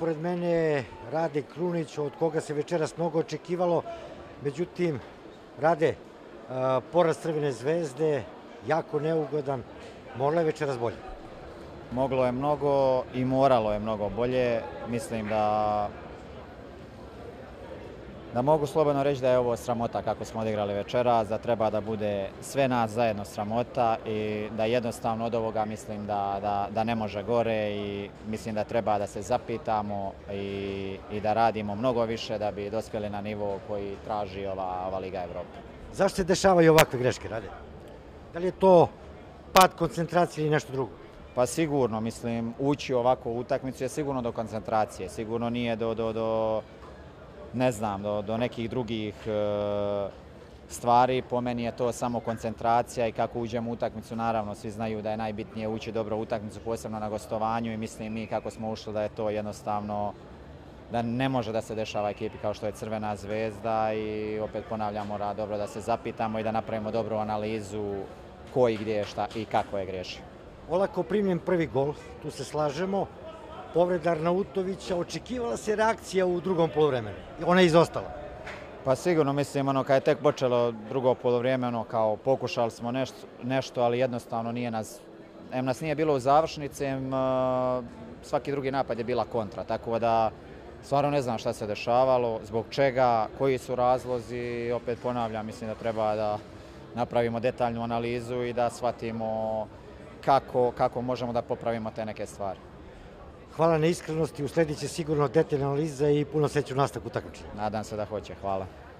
pored mene je Rade Krunić, od koga se večeras mnogo očekivalo. Međutim, Rade, poraz Crvene zvezde, jako neugodan, moralo je večeras bolje. Moglo je mnogo i moralo je mnogo bolje. Mislim da mogu slobodno reći da je ovo sramota kako smo odigrali večeras, da treba da bude sve nas zajedno sramota i da jednostavno od ovoga mislim da ne može gore i mislim da treba da se zapitamo i da radimo mnogo više da bi dospjeli na nivo koji traži ova Liga Evrope. Zašto se dešavaju ovakve greške, Rade? Da li je to pad koncentracije ili nešto drugo? Pa sigurno, mislim, ući u ovakvu utakmicu je sigurno do koncentracije, sigurno nije do nekih drugih stvari. Po meni je to samo koncentracija i kako uđemo u utakmicu, naravno svi znaju da je najbitnije ući dobro u utakmicu, posebno na gostovanju i mislim mi kako smo ušli da je to jednostavno, da ne može da se dešava ekipi kao što je Crvena zvezda i opet ponavljam, mora dobro da se zapitamo i da napravimo dobru analizu ko i gdje, šta i kako je grešio. Olako primljen prvi gol, tu se slažemo. Povreda Arnautovića, očekivala se reakcija u drugom poluvremenu. Ona je izostala. Pa sigurno, mislim, kad je tek počelo drugo polovrijeme, kao pokušali smo nešto, ali jednostavno nas nije bilo u završnici, svaki drugi napad je bila kontra, tako da stvarno ne znam šta se dešavalo, zbog čega, koji su razlozi, opet ponavljam, mislim da treba da napravimo detaljnu analizu i da shvatimo kako možemo da popravimo te neke stvari. Hvala na iskrenosti, usledit će sigurno detaljna analiza i puno sreće u nastavku takmičenja. Nadam se da hoće, hvala.